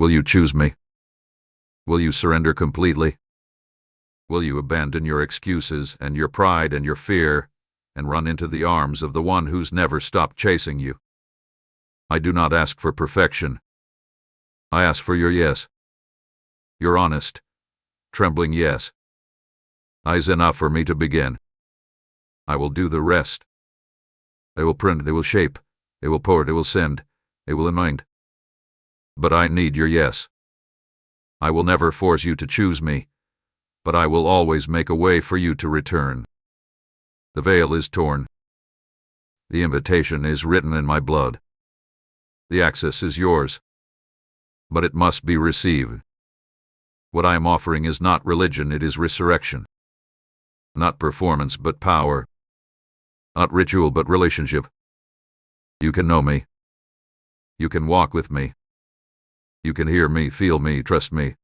Will you choose me? Will you surrender completely? Will you abandon your excuses and your pride and your fear and run into the arms of the one who's never stopped chasing you? I do not ask for perfection. I ask for your yes. Your honest, trembling yes. Is enough for me to begin. I will do the rest. They will print, they will shape, they will pour, they will send, they will anoint. But I need your yes. I will never force you to choose me, but I will always make a way for you to return. The veil is torn. The invitation is written in my blood. The access is yours, but it must be received. What I am offering is not religion, it is resurrection. Not performance, but power. Not ritual, but relationship. You can know me. You can walk with me. You can hear me, feel me, trust me.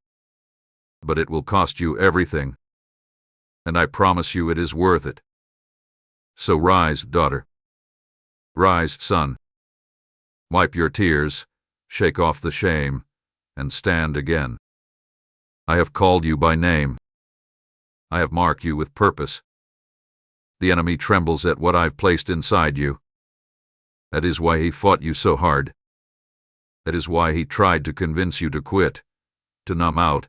But it will cost you everything. And I promise you it is worth it. So rise, daughter. Rise, son. Wipe your tears, shake off the shame, and stand again. I have called you by name. I have marked you with purpose. The enemy trembles at what I've placed inside you. That is why he fought you so hard. That is why he tried to convince you to quit, to numb out,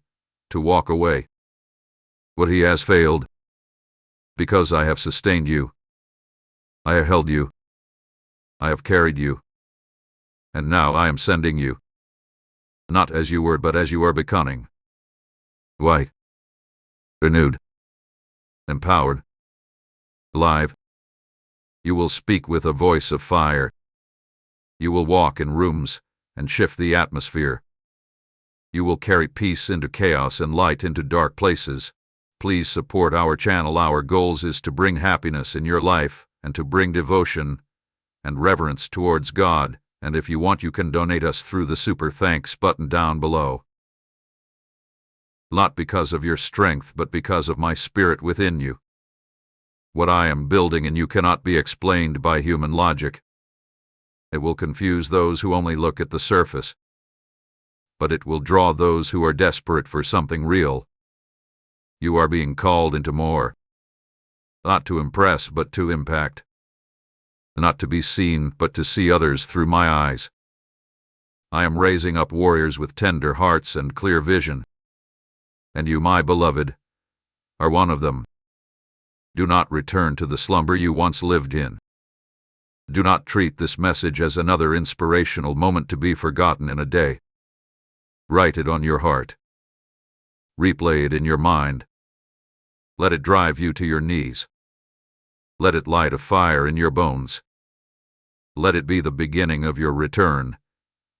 to walk away. But he has failed. Because I have sustained you. I have held you. I have carried you. And now I am sending you. Not as you were, but as you are becoming. White. Renewed. Empowered. Alive. You will speak with a voice of fire. You will walk in rooms and shift the atmosphere. You will carry peace into chaos and light into dark places. Please support our channel. Our goals is to bring happiness in your life and to bring devotion and reverence towards God. And if you want, you can donate us through the Super Thanks button down below. Not because of your strength, but because of my spirit within you. What I am building in you cannot be explained by human logic. It will confuse those who only look at the surface. But it will draw those who are desperate for something real. You are being called into more. Not to impress, but to impact. Not to be seen, but to see others through my eyes. I am raising up warriors with tender hearts and clear vision. And you, my beloved, are one of them. Do not return to the slumber you once lived in. Do not treat this message as another inspirational moment to be forgotten in a day. Write it on your heart. Replay it in your mind. Let it drive you to your knees. Let it light a fire in your bones. Let it be the beginning of your return,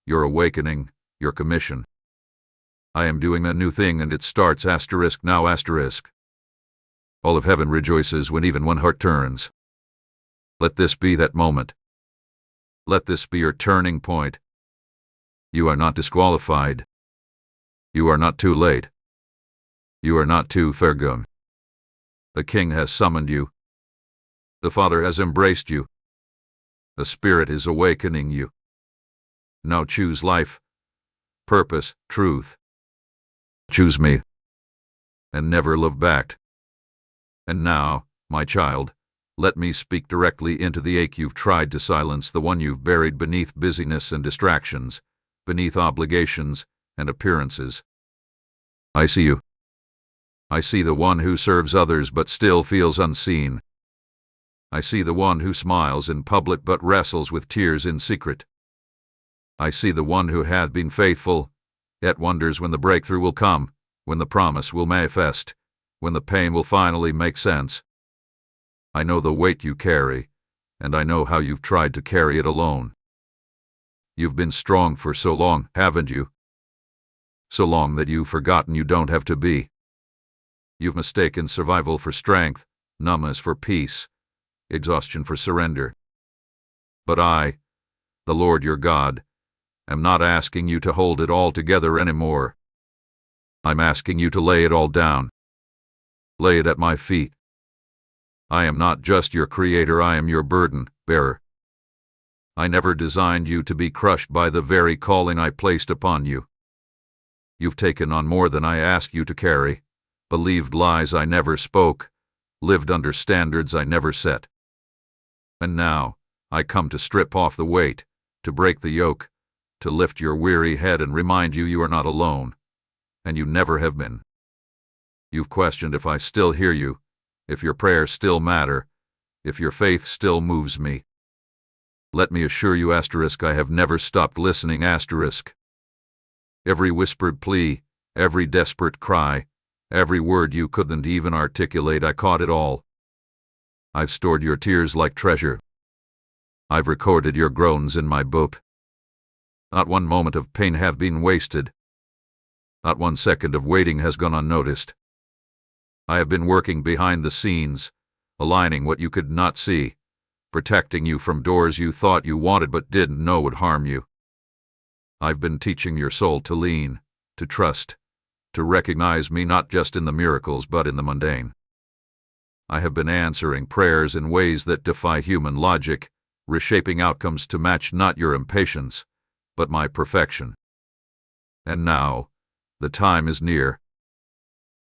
your awakening, your commission. I am doing a new thing and it starts now. All of heaven rejoices when even one heart turns. Let this be that moment. Let this be your turning point. You are not disqualified. You are not too late. You are not too far gone. The King has summoned you. The Father has embraced you. The Spirit is awakening you. Now choose life, purpose, truth. Choose me, and never look back. And now, my child, let me speak directly into the ache you've tried to silence, the one you've buried beneath busyness and distractions, beneath obligations and appearances. I see you. I see the one who serves others but still feels unseen. I see the one who smiles in public but wrestles with tears in secret. I see the one who hath been faithful, yet wonders when the breakthrough will come, when the promise will manifest, when the pain will finally make sense. I know the weight you carry, and I know how you've tried to carry it alone. You've been strong for so long, haven't you? So long that you've forgotten you don't have to be. You've mistaken survival for strength, numbness for peace, exhaustion for surrender. But I, the Lord your God, am not asking you to hold it all together anymore. I'm asking you to lay it all down. Lay it at my feet. I am not just your creator, I am your burden bearer. I never designed you to be crushed by the very calling I placed upon you. You've taken on more than I asked you to carry, believed lies I never spoke, lived under standards I never set. And now, I come to strip off the weight, to break the yoke, to lift your weary head and remind you you are not alone, and you never have been. You've questioned if I still hear you, if your prayers still matter, if your faith still moves me. Let me assure you, I have never stopped listening, Every whispered plea, every desperate cry, every word you couldn't even articulate, I caught it all. I've stored your tears like treasure. I've recorded your groans in my book. Not one moment of pain have been wasted. Not one second of waiting has gone unnoticed. I have been working behind the scenes, aligning what you could not see, protecting you from doors you thought you wanted but didn't know would harm you. I've been teaching your soul to lean, to trust, to recognize me not just in the miracles but in the mundane. I have been answering prayers in ways that defy human logic, reshaping outcomes to match not your impatience, but my perfection. And now, the time is near.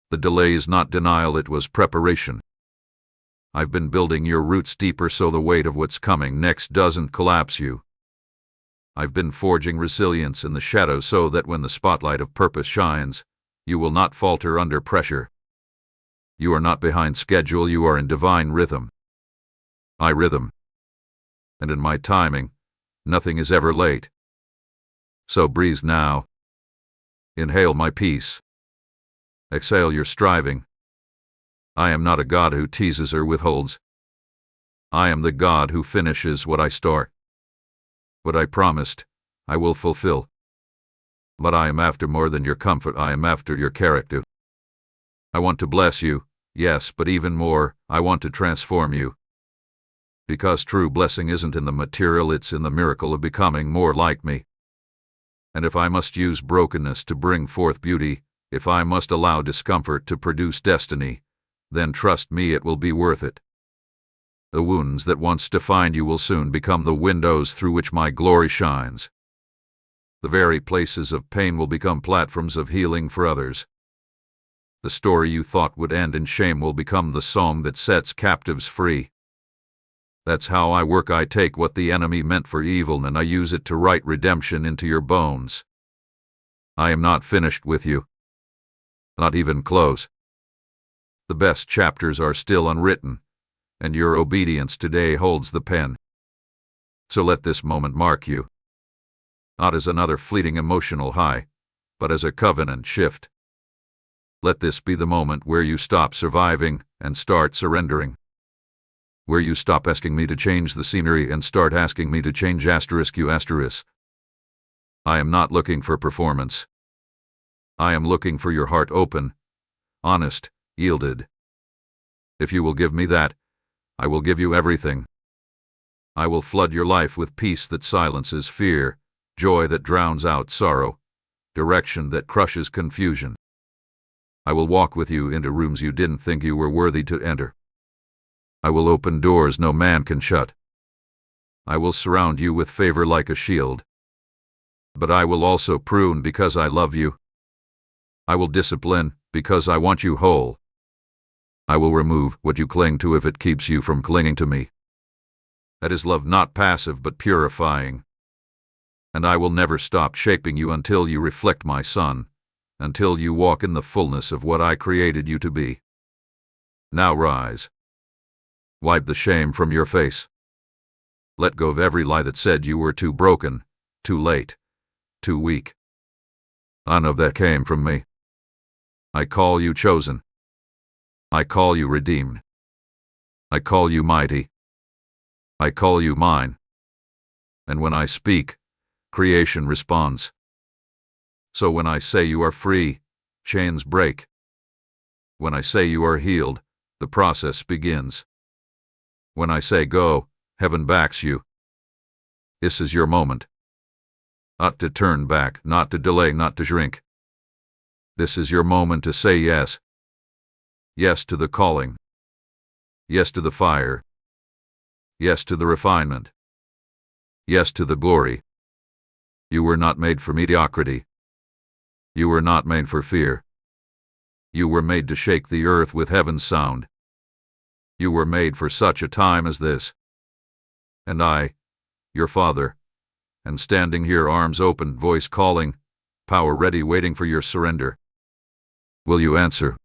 The delay is not denial, it was preparation. I've been building your roots deeper so the weight of what's coming next doesn't collapse you. I've been forging resilience in the shadows so that when the spotlight of purpose shines, you will not falter under pressure. You are not behind schedule, you are in divine rhythm. My rhythm. And in my timing, nothing is ever late. So breathe now. Inhale my peace. Exhale your striving. I am not a God who teases or withholds. I am the God who finishes what I start. What I promised, I will fulfill. But I am after more than your comfort, I am after your character. I want to bless you, yes, but even more, I want to transform you. Because true blessing isn't in the material, it's in the miracle of becoming more like me. And if I must use brokenness to bring forth beauty, if I must allow discomfort to produce destiny, then trust me, it will be worth it. The wounds that once defined you will soon become the windows through which my glory shines. The very places of pain will become platforms of healing for others. The story you thought would end in shame will become the song that sets captives free. That's how I work. I take what the enemy meant for evil and I use it to write redemption into your bones. I am not finished with you. Not even close. The best chapters are still unwritten, and your obedience today holds the pen. So let this moment mark you. Not as another fleeting emotional high, but as a covenant shift. Let this be the moment where you stop surviving and start surrendering. Where you stop asking me to change the scenery and start asking me to change you. I am not looking for performance. I am looking for your heart open, honest, yielded. If you will give me that, I will give you everything. I will flood your life with peace that silences fear, joy that drowns out sorrow, direction that crushes confusion. I will walk with you into rooms you didn't think you were worthy to enter. I will open doors no man can shut. I will surround you with favor like a shield. But I will also prune because I love you. I will discipline because I want you whole. I will remove what you cling to if it keeps you from clinging to me. That is love, not passive but purifying. And I will never stop shaping you until you reflect my Son, until you walk in the fullness of what I created you to be. Now rise. Wipe the shame from your face. Let go of every lie that said you were too broken, too late, too weak. None of that came from me. I call you chosen. I call you redeemed. I call you mighty. I call you mine. And when I speak, creation responds. So when I say you are free, chains break. When I say you are healed, the process begins. When I say go, heaven backs you. This is your moment. Not to turn back, not to delay, not to shrink. This is your moment to say yes. Yes to the calling. Yes to the fire. Yes to the refinement. Yes to the glory. You were not made for mediocrity. You were not made for fear. You were made to shake the earth with heaven's sound. You were made for such a time as this. And I, your father, am standing here, arms open, voice calling, power ready, waiting for your surrender. Will you answer?